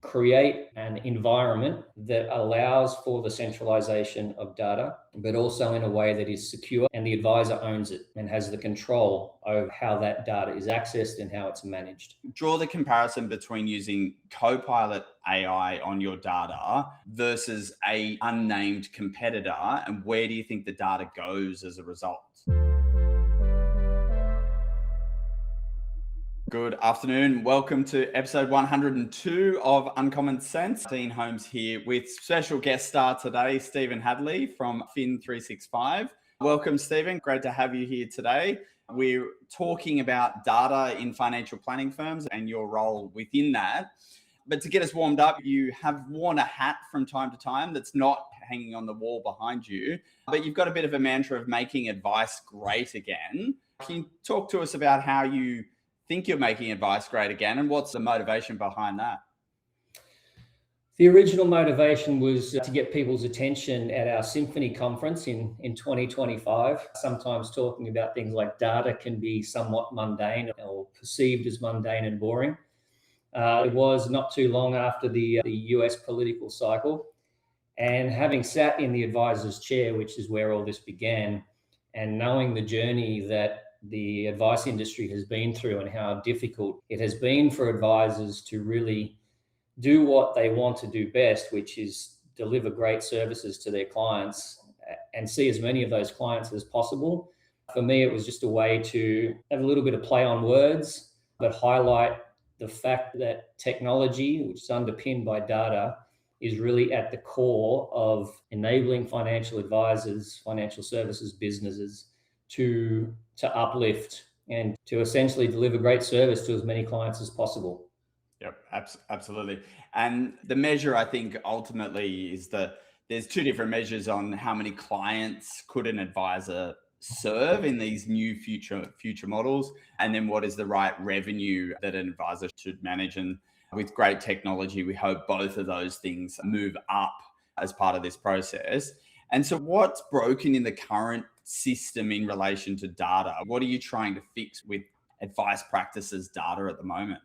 create an environment that allows for the centralization of data, but also in a way that is secure, and the advisor owns it and has the control over how that data is accessed and how it's managed. Draw the comparison between using Copilot AI on your data versus a unnamed competitor, and where do you think the data goes as a result? Good afternoon. Welcome to episode 102 of UncommonCents. Dean Holmes here with special guest star today, Steven Hadley from Fin365. Welcome, Steven. Great to have you here today. We're talking about data in financial planning firms and your role within that. But to get us warmed up, you have worn a hat from time to time that's not hanging on the wall behind you, but you've got a bit of a mantra of making advice great again. Can you talk to us about how you think you're making advice great again, and what's the motivation behind that? The original motivation was to get people's attention at our Symphony conference in 2025, sometimes talking about things like data can be somewhat mundane or perceived as mundane and boring. It was not too long after the US political cycle, and having sat in the advisor's chair, which is where all this began, and knowing the journey that the advice industry has been through and how difficult it has been for advisors to really do what they want to do best, which is deliver great services to their clients and see as many of those clients as possible. For me, it was just a way to have a little bit of play on words, but highlight the fact that technology, which is underpinned by data, is really at the core of enabling financial advisors, financial services businesses to uplift and to essentially deliver great service to as many clients as possible. Yep, absolutely. And the measure, I think, ultimately is that there's two different measures on how many clients could an advisor serve in these new future models, and then what is the right revenue that an advisor should manage. And with great technology, we hope both of those things move up as part of this process. And so what's broken in the current system in relation to data? What are you trying to fix with advice practices data at the moment?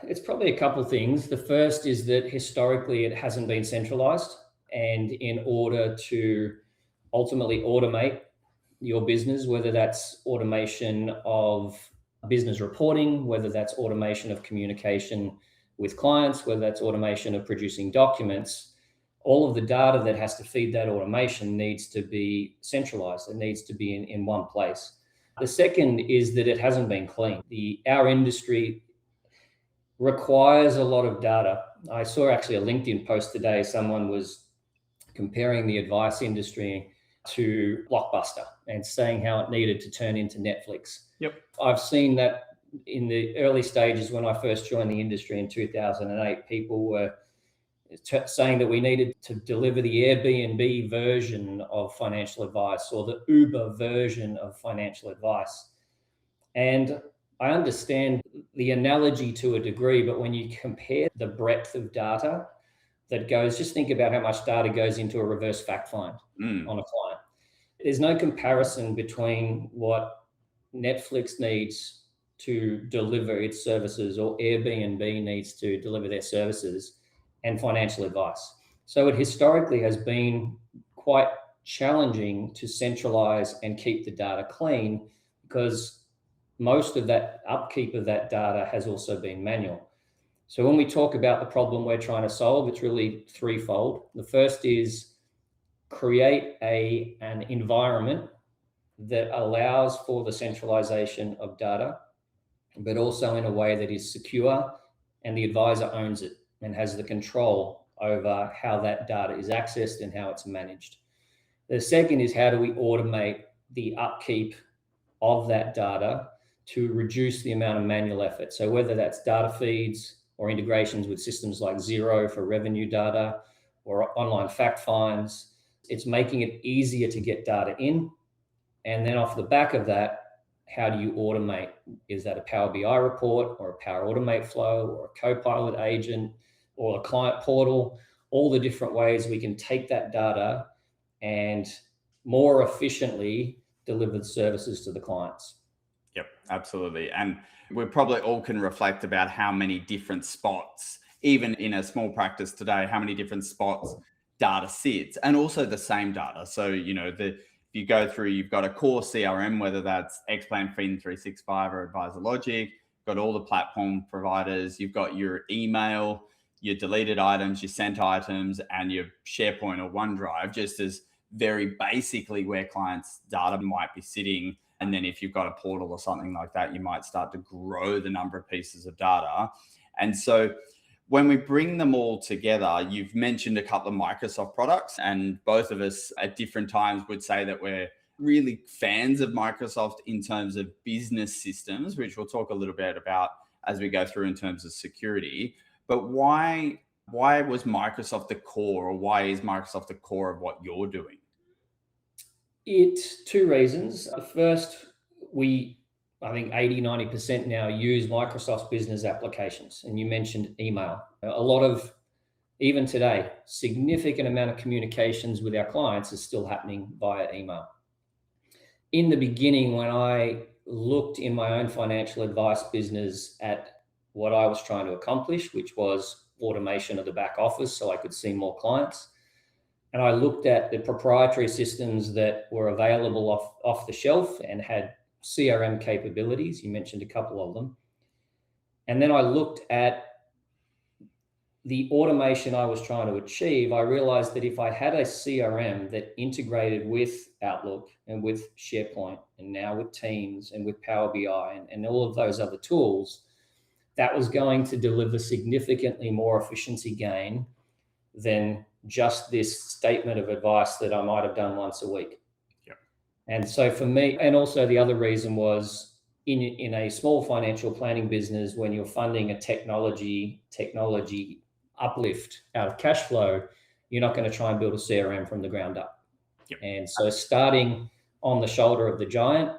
It's probably a couple of things. The first is that historically it hasn't been centralized. And in order to ultimately automate your business, whether that's automation of business reporting, whether that's automation of communication with clients, whether that's automation of producing documents, all of the data that has to feed that automation needs to be centralized. It needs to be in one place. The second is that it hasn't been clean. Our industry requires a lot of data. I saw actually a LinkedIn post today. Someone was comparing the advice industry to Blockbuster and saying how it needed to turn into Netflix. Yep. I've seen that in the early stages when I first joined the industry in 2008, people were saying that we needed to deliver the Airbnb version of financial advice or the Uber version of financial advice. And I understand the analogy to a degree, but when you compare the breadth of data that goes, just think about how much data goes into a reverse fact find on a client. There's no comparison between what Netflix needs to deliver its services or Airbnb needs to deliver their services and financial advice. So it historically has been quite challenging to centralize and keep the data clean because most of that upkeep of that data has also been manual. So when we talk about the problem we're trying to solve, it's really threefold. The first is create an environment that allows for the centralization of data, but also in a way that is secure and the advisor owns it and has the control over how that data is accessed and how it's managed. The second is how do we automate the upkeep of that data to reduce the amount of manual effort. So whether that's data feeds or integrations with systems like Xero for revenue data or online fact finds, it's making it easier to get data in. And then off the back of that, how do you automate? Is that a Power BI report or a Power Automate flow or a Copilot agent or a client portal? All the different ways we can take that data and more efficiently deliver the services to the clients. Yep, absolutely. And we probably all can reflect about how many different spots even in a small practice today, how many different spots data sits, and also the same data. So, if you go through, you've got a core CRM, whether that's Xplan, Fin 365 or Advisor Logic, got all the platform providers, you've got your email, your deleted items, your sent items, and your SharePoint or OneDrive, just as very basically where clients' data might be sitting. And then if you've got a portal or something like that, you might start to grow the number of pieces of data. And so when we bring them all together, you've mentioned a couple of Microsoft products, and both of us at different times would say that we're really fans of Microsoft in terms of business systems, which we'll talk a little bit about as we go through in terms of security. But why was Microsoft the core, or why is Microsoft the core of what you're doing? It's two reasons. First, I think 80-90% now use Microsoft's business applications. And you mentioned email. A lot of, even today, significant amount of communications with our clients is still happening via email. In the beginning, when I looked in my own financial advice business at what I was trying to accomplish, which was automation of the back office so I could see more clients, and I looked at the proprietary systems that were available off the shelf and had CRM capabilities. You mentioned a couple of them. And then I looked at the automation I was trying to achieve. I realized that if I had a CRM that integrated with Outlook and with SharePoint and now with Teams and with Power BI and all of those other tools, that was going to deliver significantly more efficiency gain than just this statement of advice that I might have done once a week. Yep. And so for me, and also the other reason was in a small financial planning business, when you're funding a technology uplift out of cash flow, you're not going to try and build a CRM from the ground up. Yep. And so starting on the shoulder of the giant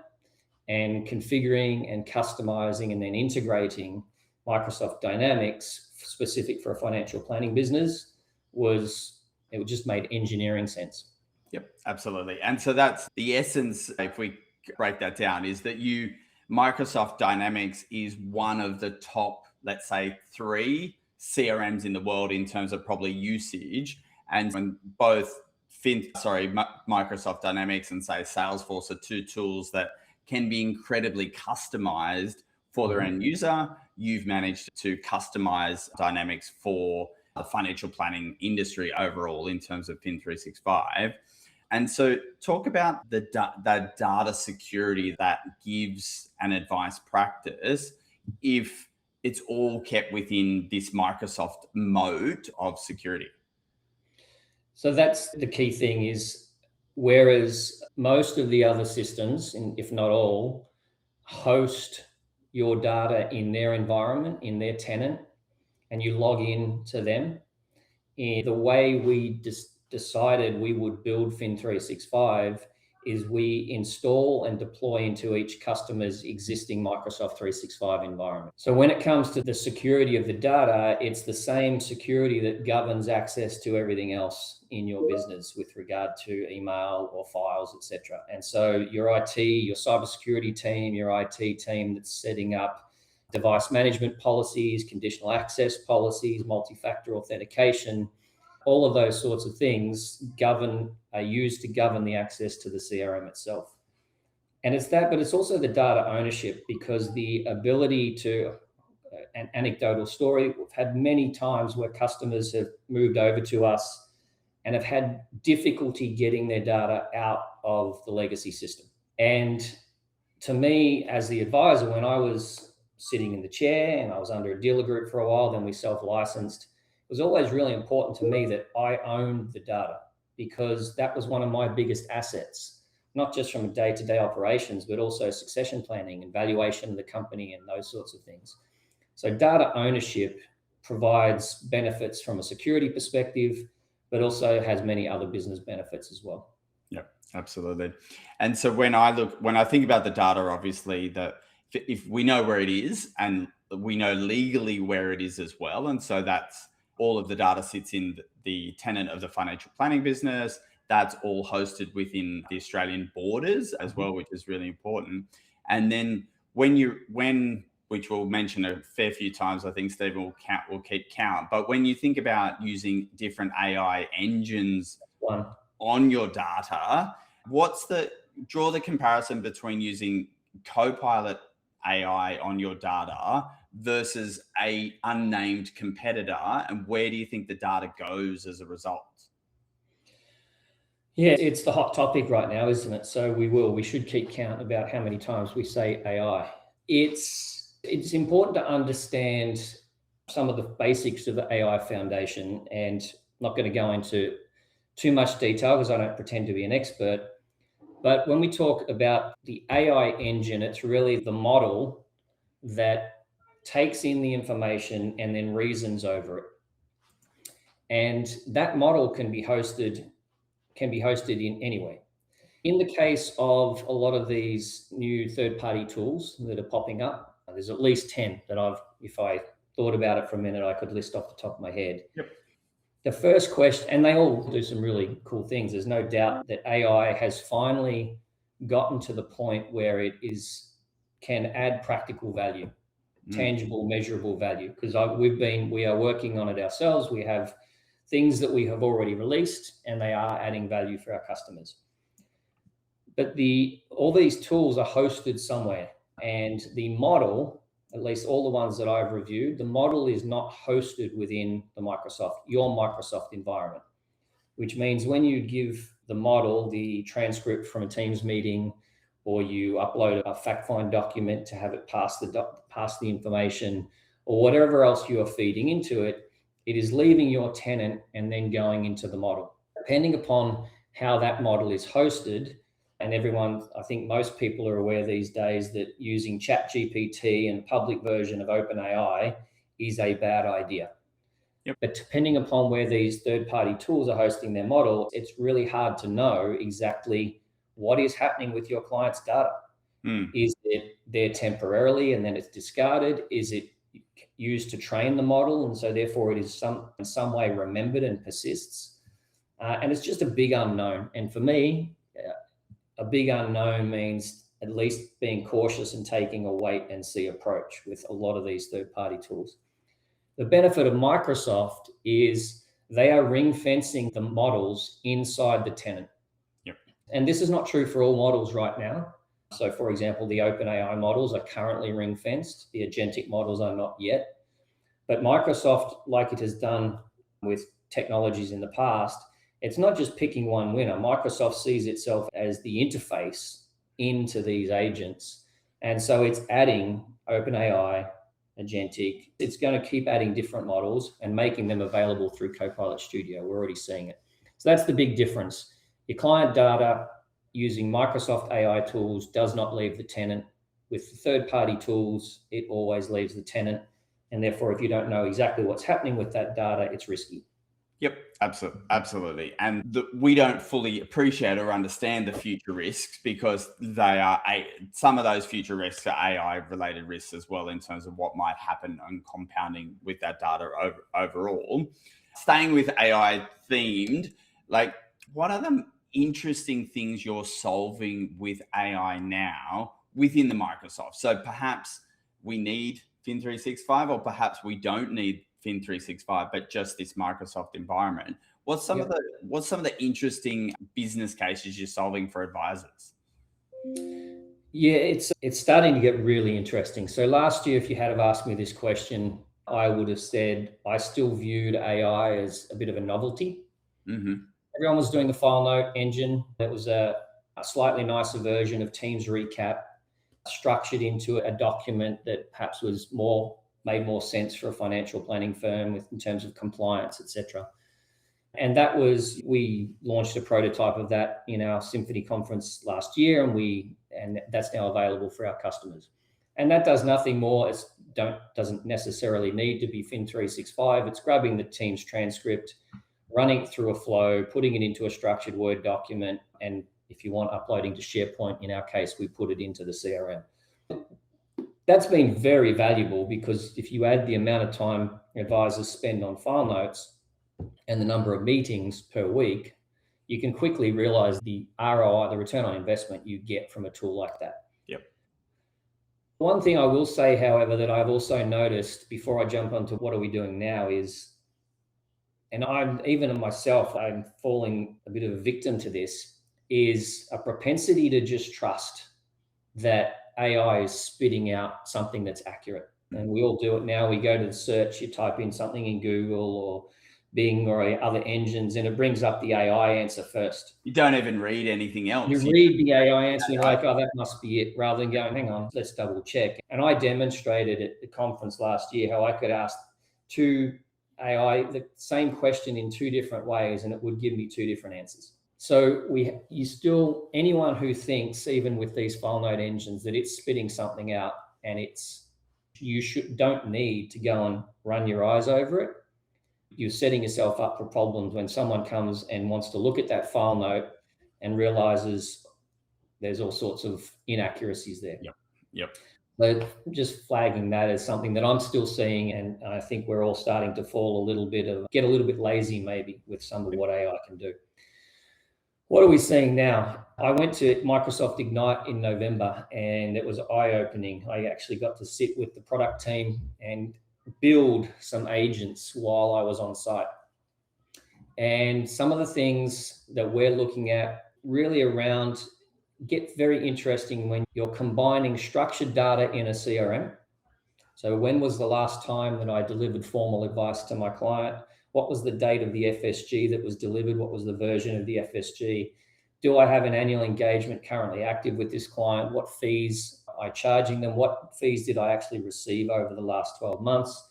and configuring and customizing and then integrating Microsoft Dynamics specific for a financial planning business it just made engineering sense. Yep, absolutely. And so that's the essence, if we break that down, is that Microsoft Dynamics is one of the top, let's say, 3 CRMs in the world in terms of probably usage. And when both Microsoft Dynamics and say Salesforce are 2 tools that can be incredibly customized for their end user, you've managed to customize Dynamics for the financial planning industry overall in terms of Fin 365. And so talk about the data security that gives an advice practice if it's all kept within this Microsoft moat of security. So that's the key thing is, whereas most of the other systems, if not all, host your data in their environment, in their tenant, and you log in to them. In the way we decided we would build Fin 365 is we install and deploy into each customer's existing Microsoft 365 environment. So when it comes to the security of the data, it's the same security that governs access to everything else in your business with regard to email or files, etc. And so your IT, your cybersecurity team, your IT team that's setting up device management policies, conditional access policies, multi-factor authentication, all of those sorts of things are used to govern the access to the CRM itself. And it's that, but it's also the data ownership, because the ability to, an anecdotal story, we've had many times where customers have moved over to us and have had difficulty getting their data out of the legacy system. And to me, as the advisor, when I was sitting in the chair and I was under a dealer group for a while, then we self-licensed, it was always really important to me that I owned the data, because that was one of my biggest assets, not just from day-to-day operations, but also succession planning and valuation of the company and those sorts of things. So data ownership provides benefits from a security perspective, but also has many other business benefits as well. Yeah, absolutely. And so when I think about the data, obviously that if we know where it is and we know legally where it is as well. And so that's all of the data sits in the tenant of the financial planning business. That's all hosted within the Australian borders as well, which is really important. And then when which we'll mention a fair few times. I think Stephen will keep count. But when you think about using different AI engines on your data, draw the comparison between using Copilot AI on your data versus a unnamed competitor, and where do you think the data goes as a result? Yeah, it's the hot topic right now, isn't it? So we should keep count about how many times we say AI. It's important to understand some of the basics of the AI foundation, and I'm not going to go into too much detail because I don't pretend to be an expert. But when we talk about the AI engine, it's really the model that takes in the information and then reasons over it. And that model can be hosted in any way. In the case of a lot of these new third-party tools that are popping up, there's at least 10 that if I thought about it for a minute, I could list off the top of my head. Yep. The first question, and they all do some really cool things. There's no doubt that AI has finally gotten to the point where it can add practical value, tangible, measurable value. Because we are working on it ourselves. We have things that we have already released, and they are adding value for our customers. But all these tools are hosted somewhere, and the model, at least all the ones that I've reviewed, the model is not hosted within your Microsoft environment, which means when you give the model the transcript from a Teams meeting, or you upload a fact-find document to have it pass the information, or whatever else you are feeding into it, it is leaving your tenant and then going into the model. Depending upon how that model is hosted, and I think most people are aware these days that using ChatGPT and public version of OpenAI is a bad idea. Yep. But depending upon where these third-party tools are hosting their model, it's really hard to know exactly what is happening with your client's data. Is it there temporarily and then it's discarded? Is it used to train the model, and so therefore it is in some way remembered and persists? And it's just a big unknown. And for me, a big unknown means at least being cautious and taking a wait and see approach with a lot of these third-party tools. The benefit of Microsoft is they are ring fencing the models inside the tenant. Yep. And this is not true for all models right now. So for example, the OpenAI models are currently ring fenced. The agentic models are not yet. But Microsoft, like it has done with technologies in the past, it's not just picking one winner. Microsoft sees itself as the interface into these agents. And so it's adding OpenAI, agentic. It's going to keep adding different models and making them available through Copilot Studio. We're already seeing it. So that's the big difference. Your client data using Microsoft AI tools does not leave the tenant. With the third-party tools, it always leaves the tenant. And therefore, if you don't know exactly what's happening with that data, it's risky. Yep, absolutely. And we don't fully appreciate or understand the future risks because some of those future risks are AI-related risks as well in terms of what might happen and compounding with that data overall. Staying with AI themed, what are the interesting things you're solving with AI now within the Microsoft? So perhaps we need Fin 365, or perhaps we don't need Fin 365, but just this Microsoft environment. What's some of the interesting business cases you're solving for advisors? Yeah, it's starting to get really interesting. So last year, if you had have asked me this question, I would have said I still viewed AI as a bit of a novelty. Mm-hmm. Everyone was doing the file note engine. That was a slightly nicer version of Teams Recap, structured into a document that perhaps made more sense for a financial planning firm in terms of compliance, etc. And we launched a prototype of that in our Symphony conference last year, and that's now available for our customers. And that does nothing more. Doesn't necessarily need to be Fin 365. It's grabbing the Teams transcript, running it through a flow, putting it into a structured Word document, and if you want uploading to SharePoint, in our case, we put it into the CRM. That's been very valuable because if you add the amount of time advisors spend on file notes and the number of meetings per week, you can quickly realize the ROI, the return on investment you get from a tool like that. Yep. One thing I will say, however, that I've also noticed before I jump onto what are we doing now is, and I'm falling a bit of a victim to this, is a propensity to just trust that AI is spitting out something that's accurate. And we all do it now. We go to the search, you type in something in Google or Bing or other engines, and it brings up the AI answer first. You don't even read anything else. You read the AI answer, and you're like, oh, that must be it, rather than going, hang on, let's double check. And I demonstrated at the conference last year how I could ask two AI the same question in two different ways, and it would give me two different answers. So anyone who thinks, even with these file note engines, that it's spitting something out and don't need to go and run your eyes over it. You're setting yourself up for problems when someone comes and wants to look at that file note and realizes there's all sorts of inaccuracies there. Yep. So just flagging that as something that I'm still seeing, and I think we're all starting to get a little bit lazy maybe with some of what AI can do. What are we seeing now? I went to Microsoft Ignite in November, and it was eye-opening. I actually got to sit with the product team and build some agents while I was on site. And some of the things that we're looking at really get very interesting when you're combining structured data in a CRM. So when was the last time that I delivered formal advice to my client? What was the date of the FSG that was delivered? What was the version of the FSG? Do I have an annual engagement currently active with this client? What fees am I charging them? What fees did I actually receive over the last 12 months,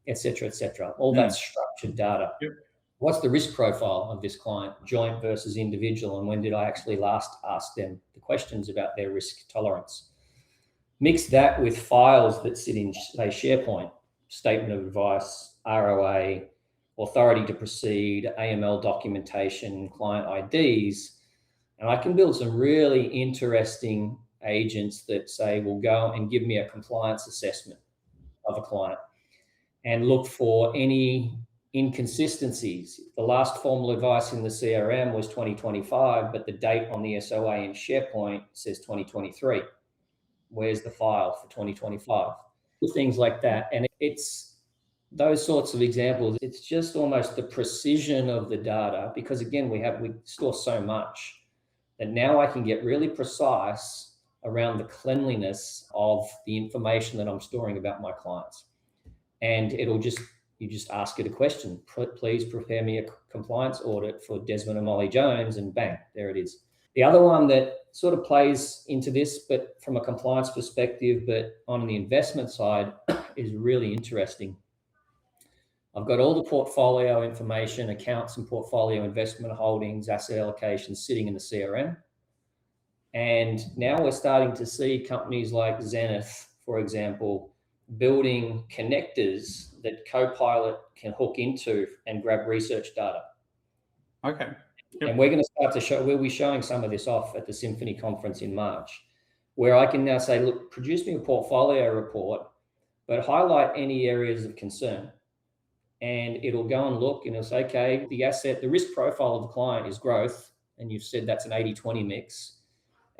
et cetera, et cetera. All that structured data. Yep. What's the risk profile of this client, joint versus individual? And when did I actually last ask them the questions about their risk tolerance? Mix that with files that sit in, say, SharePoint, statement of advice, ROA, authority to proceed, AML documentation, client IDs, and I can build some really interesting agents that say, will go and give me a compliance assessment of a client and look for any inconsistencies. The last formal advice in the CRM was 2025, but the date on the SOA in SharePoint says 2023. Where's the file for 2025? Things like that. And it's those sorts of examples. It's just almost the precision of the data, because again, we store so much that now I can get really precise around the cleanliness of the information that I'm storing about my clients. And you just ask it a question. Please prepare me a compliance audit for Desmond and Molly Jones, and bang, there it is. The other one that sort of plays into this, but from a compliance perspective, but on the investment side, is really interesting. I've got all the portfolio information, accounts and portfolio investment holdings, asset allocations sitting in the CRM. And now we're starting to see companies like Zenith, for example, building connectors that Copilot can hook into and grab research data. Okay. Yep. And we're going to start we'll be showing some of this off at the Symphony conference in March, where I can now say, look, produce me a portfolio report, but highlight any areas of concern. And it'll go and look and it'll say, okay, the risk profile of the client is growth. And you've said that's an 80-20 mix.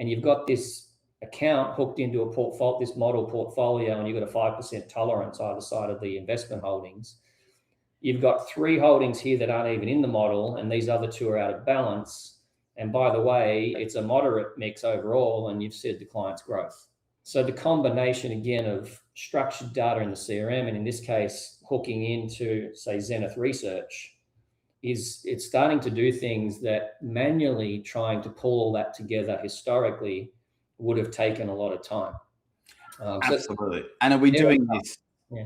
And you've got this account hooked into this model portfolio, and you've got a 5% tolerance either side of the investment holdings. You've got 3 holdings here that aren't even in the model, and these other 2 are out of balance. And by the way, it's a moderate mix overall, and you've said the client's growth. So the combination, again, of structured data in the CRM, and in this case, hooking into, say, Zenith Research, it's starting to do things that manually trying to pull all that together historically would have taken a lot of time. Absolutely. And are we doing this? Yeah.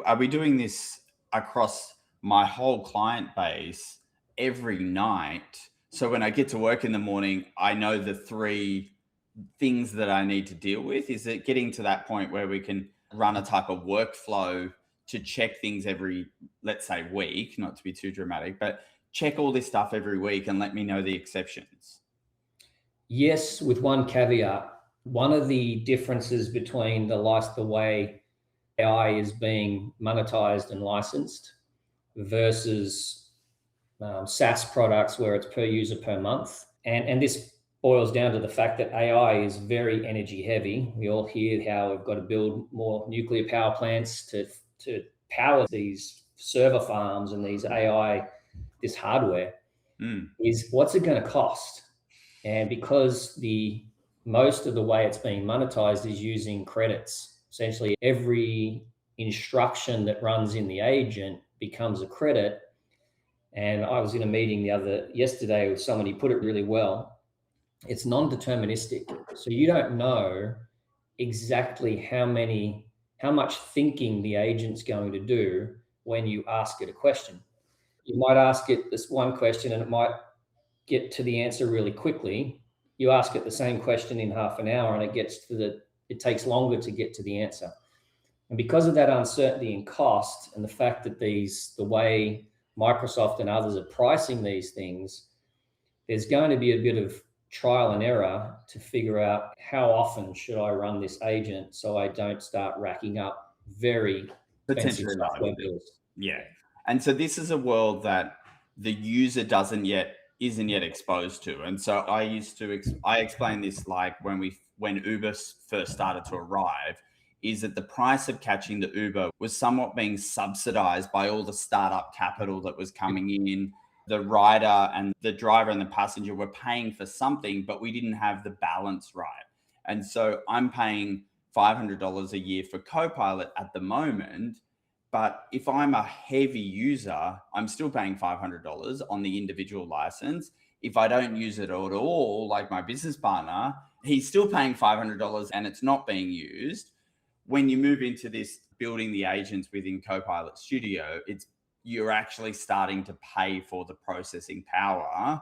Are we doing this across my whole client base every night? So when I get to work in the morning, I know the 3 things that I need to deal with. Is it getting to that point where we can run a type of workflow to check things every, let's say, week, not to be too dramatic, but check all this stuff every week and let me know the exceptions? Yes, with one caveat. One of the differences between the way AI is being monetized and licensed versus SaaS products where it's per user per month. And this boils down to the fact that AI is very energy heavy. We all hear how we've got to build more nuclear power plants to power these server farms and these AI, this hardware. Is what's it going to cost? And because most of the way it's being monetized is using credits. Essentially, every instruction that runs in the agent becomes a credit. And I was in a meeting yesterday with somebody who put it really well. It's non-deterministic. So you don't know exactly how much thinking the agent's going to do when you ask it a question. You might ask it this one question and it might get to the answer really quickly. You ask it the same question in half an hour and it takes longer to get to the answer. And because of that uncertainty in cost and the fact that the way Microsoft and others are pricing these things, there's going to be a bit of trial and error to figure out how often should I run this agent so I don't start racking up very expensive software bills. Yeah. And so this is a world that the user isn't yet exposed to. And so I explained this like when Uber first started to arrive, is that the price of catching the Uber was somewhat being subsidized by all the startup capital that was coming in. The rider and the driver and the passenger were paying for something, but we didn't have the balance right. And so I'm paying $500 a year for Copilot at the moment. But if I'm a heavy user, I'm still paying $500 on the individual license. If I don't use it at all, like my business partner, he's still paying $500 and it's not being used. When you move into this building the agents within Copilot Studio, you're actually starting to pay for the processing power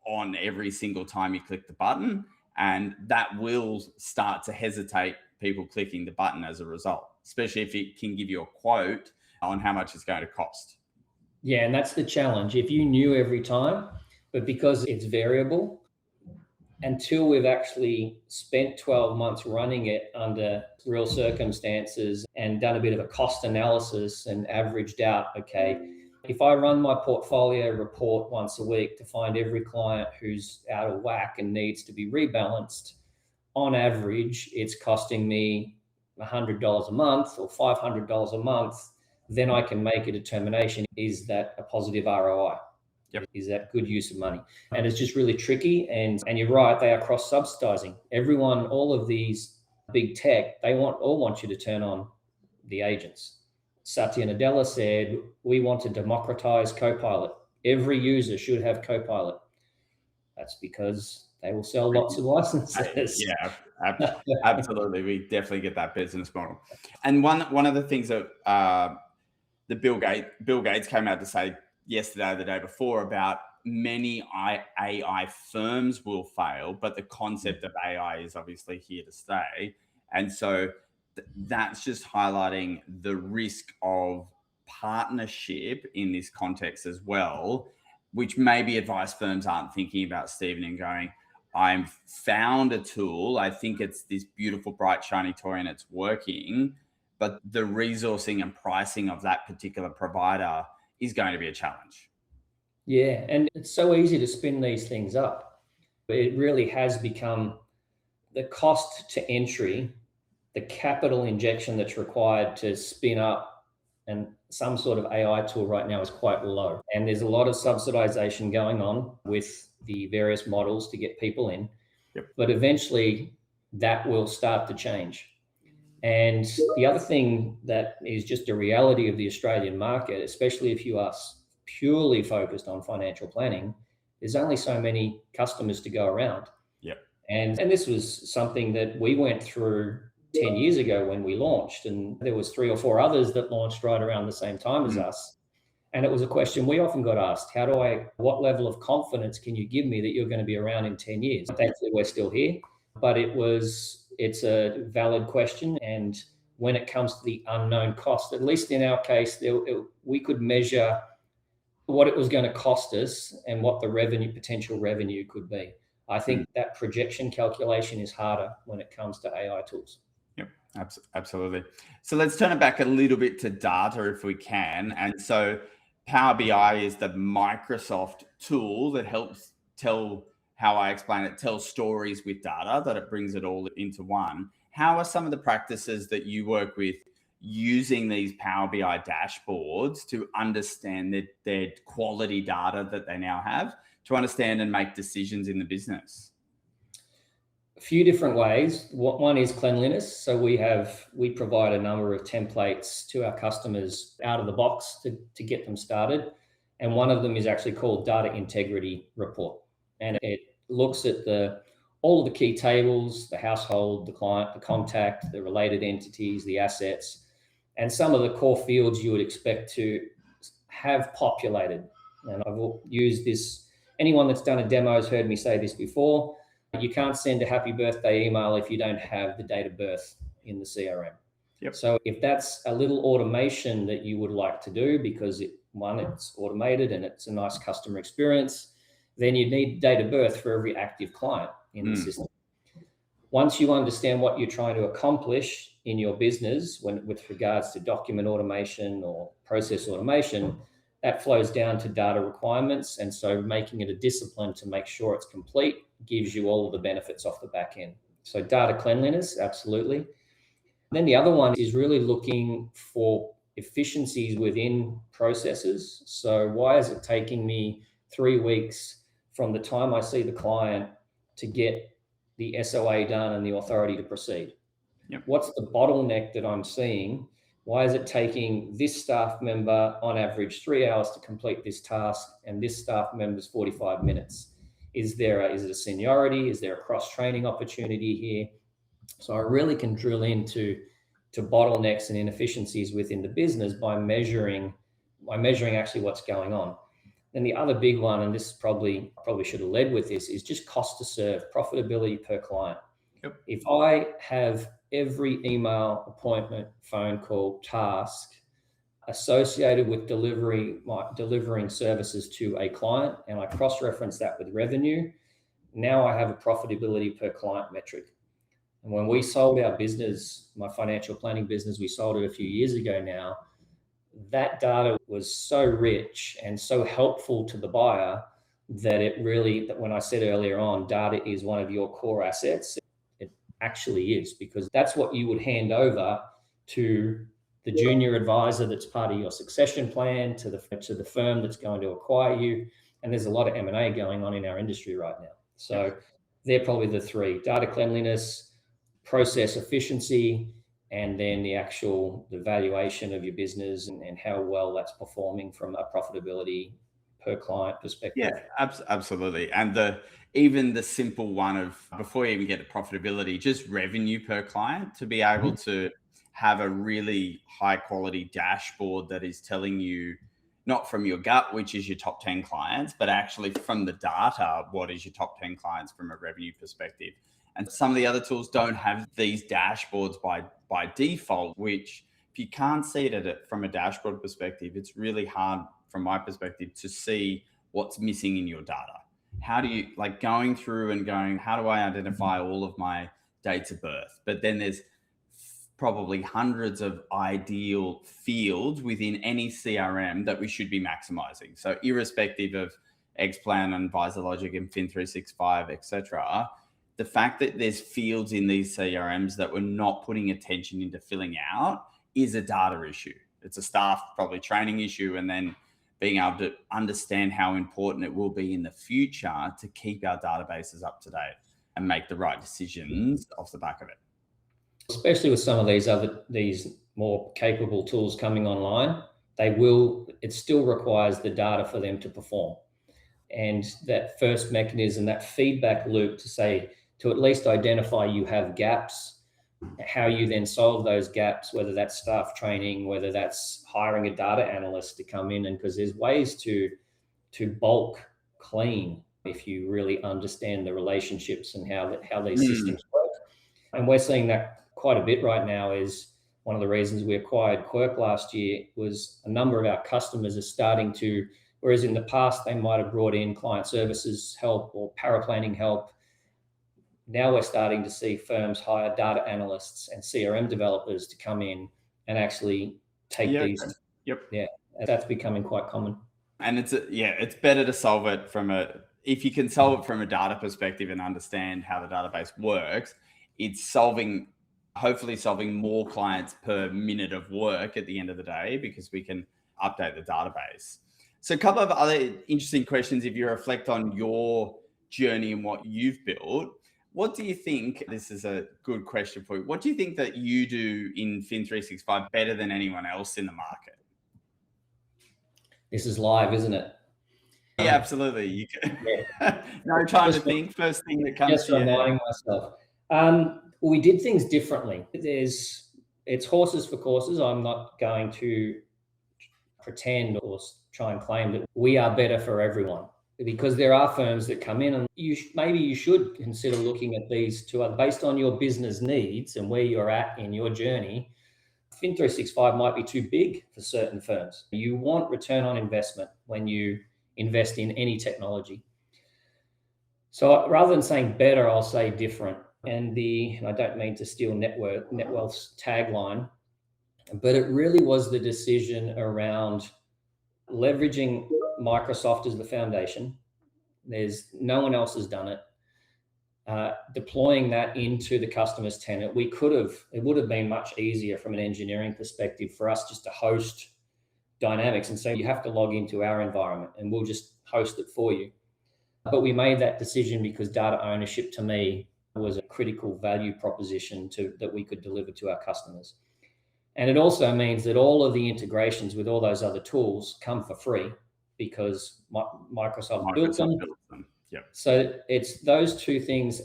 on every single time you click the button. And that will start to hesitate people clicking the button as a result, especially if it can give you a quote on how much it's going to cost. Yeah, and that's the challenge. If you knew every time, but because it's variable, until we've actually spent 12 months running it under real circumstances and done a bit of a cost analysis and averaged out, okay, if I run my portfolio report once a week to find every client who's out of whack and needs to be rebalanced, on average, it's costing me $100 a month or $500 a month, then I can make a determination, is that a positive ROI? Yep. Is that good use of money? And it's just really tricky. And you're right, they are cross-subsidizing. Everyone, all of these big tech, they all want you to turn on the agents. Satya Nadella said, we want to democratize Copilot. Every user should have Copilot. That's because they will sell lots of licenses. Yeah, absolutely. We definitely get that business model. And one of the things that Bill Gates came out to say yesterday or the day before about many AI firms will fail, but the concept of AI is obviously here to stay. And so that's just highlighting the risk of partnership in this context as well, which maybe advice firms aren't thinking about, Steven, and going, I've found a tool. I think it's this beautiful, bright, shiny toy and it's working, but the resourcing and pricing of that particular provider is going to be a challenge. Yeah, and it's so easy to spin these things up. It really has become the cost to entry, the capital injection that's required to spin up and some sort of AI tool right now is quite low. And there's a lot of subsidization going on with the various models to get people in. Yep. But eventually that will start to change. And the other thing that is just a reality of the Australian market, especially if you are purely focused on financial planning, there's only so many customers to go around. Yep. And this was something that we went through 10 years ago when we launched, and there was 3 or 4 others that launched right around the same time as us. And it was a question we often got asked, what level of confidence can you give me that you're going to be around in 10 years? Thankfully, we're still here, but it's a valid question. And when it comes to the unknown cost, at least in our case, we could measure what it was going to cost us and what the potential revenue could be. I think that projection calculation is harder when it comes to AI tools. Yep, absolutely. So let's turn it back a little bit to data if we can. And so Power BI is the Microsoft tool that helps tell how I explain it, tell stories with data, that it brings it all into one. How are some of the practices that you work with using these Power BI dashboards to understand their quality data that they now have, to understand and make decisions in the business? A few different ways. One is cleanliness. So we provide a number of templates to our customers out of the box to get them started. And one of them is actually called Data Integrity Report. And it looks at all of the key tables, the household, the client, the contact, the related entities, the assets, and some of the core fields you would expect to have populated. And I've used this, anyone that's done a demo has heard me say this before. You can't send a happy birthday email if you don't have the date of birth in the CRM. Yep. So if that's a little automation that you would like to do, because it's automated and it's a nice customer experience, then you need date of birth for every active client in the system. Once you understand what you're trying to accomplish in your business with regards to document automation or process automation, that flows down to data requirements. And so making it a discipline to make sure it's complete gives you all of the benefits off the back end. So data cleanliness, absolutely. Then the other one is really looking for efficiencies within processes. So why is it taking me 3 weeks from the time I see the client to get the SOA done and the authority to proceed? Yep. What's the bottleneck that I'm seeing? Why is it taking this staff member on average 3 hours to complete this task and this staff member's 45 minutes? Is it a seniority? Is there a cross-training opportunity here? So I really can drill into bottlenecks and inefficiencies within the business by measuring actually what's going on. Then the other big one, and this probably should have led with this, is just cost to serve, profitability per client. Yep. If I have every email, appointment, phone call, task associated with delivering services to a client, and I cross-reference that with revenue, now I have a profitability per client metric. And when we sold our business, my financial planning business, we sold it a few years ago now, that data was so rich and so helpful to the buyer that when I said earlier on, data is one of your core assets, it actually is, because that's what you would hand over to the junior advisor that's part of your succession plan, to the firm that's going to acquire you. And there's a lot of M&A going on in our industry right now. So they're probably the three: data cleanliness, process efficiency, and then the valuation of your business and how well that's performing from a profitability per client perspective. Yeah, absolutely. And even the simple one of, before you even get to profitability, just revenue per client, to be able to have a really high quality dashboard that is telling you, not from your gut, which is your top 10 clients, but actually from the data, what is your top 10 clients from a revenue perspective. And some of the other tools don't have these dashboards by default, which if you can't see it from a dashboard perspective, it's really hard from my perspective to see what's missing in your data. How do you, like, going through and going, how do I identify all of my dates of birth? But then there's probably hundreds of ideal fields within any CRM that we should be maximizing. So irrespective of Xplan and VisorLogic and Fin365, etc., the fact that there's fields in these CRMs that we're not putting attention into filling out is a data issue. It's a staff probably training issue, and then being able to understand how important it will be in the future to keep our databases up to date and make the right decisions off the back of it. Especially with some of these more capable tools coming online, it still requires the data for them to perform. And that first mechanism, that feedback loop to at least identify you have gaps, how you then solve those gaps, whether that's staff training, whether that's hiring a data analyst to come in, and because there's ways to bulk clean if you really understand the relationships and how these systems work. And we're seeing that quite a bit right now. Is one of the reasons we acquired Quirk last year was a number of our customers are starting to, whereas in the past they might have brought in client services help or paraplanning help, now we're starting to see firms hire data analysts and CRM developers to come in and actually take these. Yep. Yeah, that's becoming quite common. And it's better to solve it from if you can solve it from a data perspective and understand how the database works, it's hopefully solving more clients per minute of work at the end of the day, because we can update the database. So a couple of other interesting questions, if you reflect on your journey and what you've built. What do you think, this is a good question for you, what do you think that you do in Fin365 better than anyone else in the market? This is live, isn't it? Yeah, absolutely. You can. Yeah. No time to think. First thing that comes to your head. Just reminding myself. We did things differently. It's horses for courses. I'm not going to pretend or try and claim that we are better for everyone, because there are firms that come in and maybe you should consider looking at these two based on your business needs and where you're at in your journey. Fin365 might be too big for certain firms. You want return on investment when you invest in any technology. So rather than saying better, I'll say different. And I don't mean to steal NetWealth's tagline, but it really was the decision around leveraging Microsoft as the foundation. No one else has done it. Deploying that into the customer's tenant, it would have been much easier from an engineering perspective for us just to host Dynamics and say, you have to log into our environment and we'll just host it for you. But we made that decision because data ownership to me was a critical value proposition that we could deliver to our customers. And it also means that all of the integrations with all those other tools come for free because Microsoft built them. Yep. So it's those two things,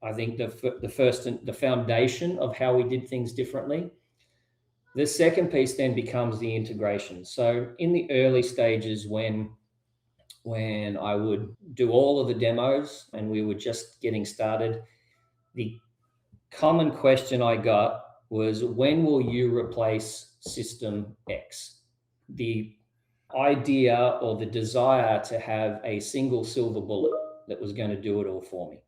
I think, the foundation of how we did things differently. The second piece then becomes the integration. So in the early stages when I would do all of the demos and we were just getting started, the common question I got was, when will you replace system X? The idea or the desire to have a single silver bullet that was going to do it all for me.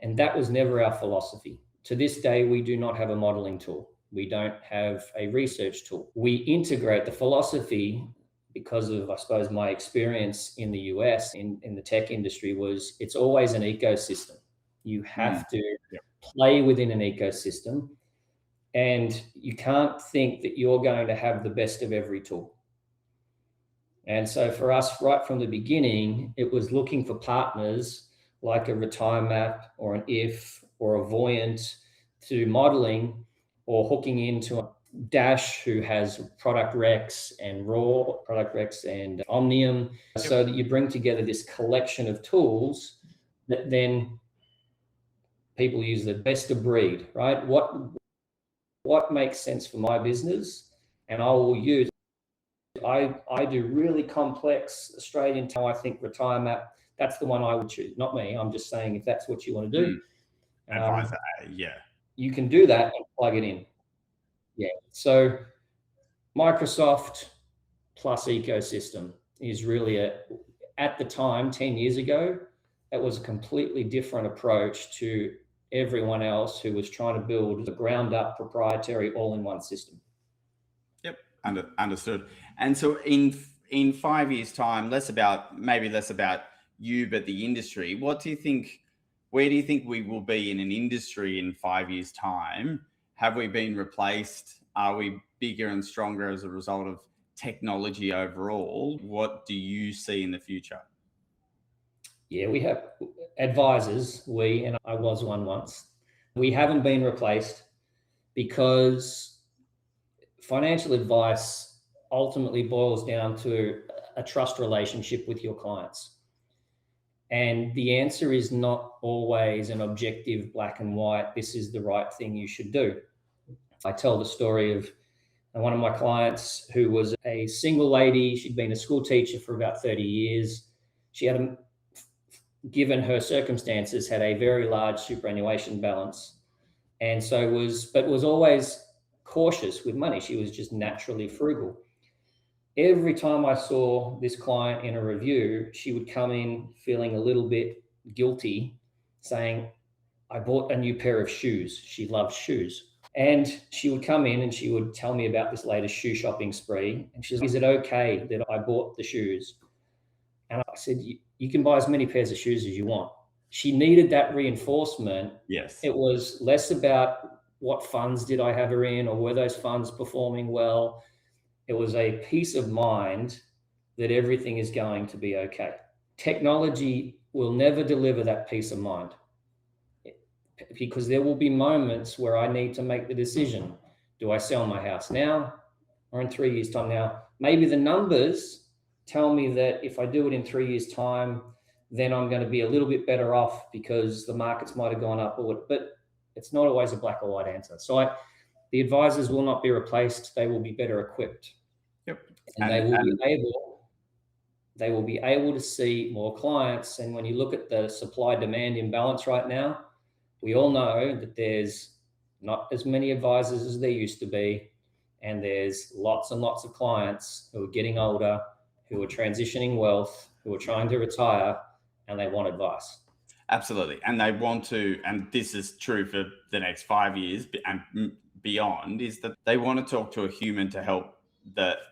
And that was never our philosophy. To this day, we do not have a modeling tool. We don't have a research tool. We integrate the philosophy because of, I suppose, my experience in the US in the tech industry was it's always an ecosystem. You have to play within an ecosystem, and you can't think that you're going to have the best of every tool. And so for us, right from the beginning, it was looking for partners like a RetireMap or an If or a Voyant to modeling, or hooking into a Dash who has Product Rex and Raw, Product Rex and Omnium, so that you bring together this collection of tools that then people use the best of breed, right? What makes sense for my business, and I will use. I do really complex Australian. I think RetireMap, that's the one I would choose. Not me. I'm just saying if that's what you want to do, you can do that and plug it in. Yeah. So Microsoft plus ecosystem is really at the time, 10 years ago, that was a completely different approach to everyone else who was trying to build a ground up proprietary all-in-one system. Yep. Understood. And so in 5 years' time, less about you, but the industry, where do you think we will be in an industry in 5 years' time? Have we been replaced? Are we bigger and stronger as a result of technology overall? What do you see in the future? Yeah, we have advisors, and I was one once. We haven't been replaced because financial advice ultimately boils down to a trust relationship with your clients. And the answer is not always an objective black and white, this is the right thing you should do. I tell the story of one of my clients who was a single lady. She'd been a school teacher for about 30 years. She had, given her circumstances, had a very large superannuation balance. And so was always cautious with money. She was just naturally frugal. Every time I saw this client in a review, she would come in feeling a little bit guilty, saying, I bought a new pair of shoes. She loves shoes. And she would come in and she would tell me about this latest shoe shopping spree. And she's like, is it okay that I bought the shoes? And I said, you can buy as many pairs of shoes as you want. She needed that reinforcement. Yes. It was less about what funds did I have her in, or were those funds performing well. It was a peace of mind that everything is going to be okay. Technology will never deliver that peace of mind, because there will be moments where I need to make the decision. Do I sell my house now or in 3 years' time? Now, maybe the numbers tell me that if I do it in 3 years' time, then I'm going to be a little bit better off because the markets might have gone up, but it's not always a black or white answer. So the advisors will not be replaced. They will be better equipped. Yep. And they will be able to see more clients. And when you look at the supply-demand imbalance right now, we all know that there's not as many advisors as there used to be, and there's lots and lots of clients who are getting older, who are transitioning wealth, who are trying to retire, and they want advice. Absolutely. And they want to, and this is true for the next 5 years and beyond, is that they want to talk to a human to help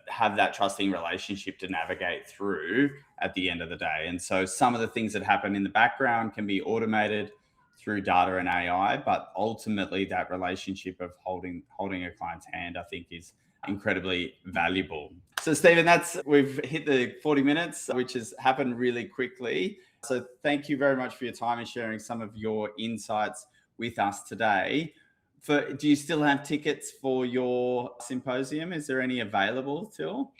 have that trusting relationship to navigate through at the end of the day. And so some of the things that happen in the background can be automated through data and AI, but ultimately that relationship of holding a client's hand, I think, is incredibly valuable. So Steven, we've hit the 40 minutes, which has happened really quickly. So thank you very much for your time and sharing some of your insights with us today. Do you still have tickets for your symposium? Is there any available still?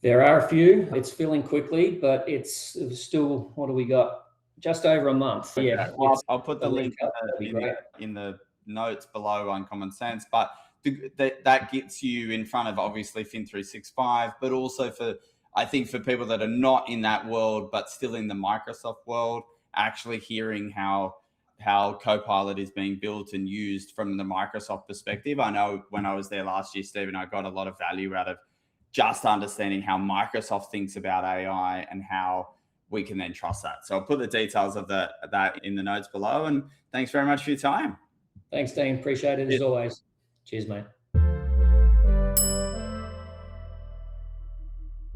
There are a few. It's filling quickly, but it's still, what do we got? Just over a month. Okay. Yeah. I'll put the link in the notes below UncommonCents, but that gets you in front of obviously Fin 365, but also I think for people that are not in that world, but still in the Microsoft world, actually hearing how Copilot is being built and used from the Microsoft perspective. I know when I was there last year, Steven, I got a lot of value out of just understanding how Microsoft thinks about AI and how we can then trust that. So I'll put the details of that in the notes below. And thanks very much for your time. Thanks, Dean. Appreciate it as always. Cheers, mate.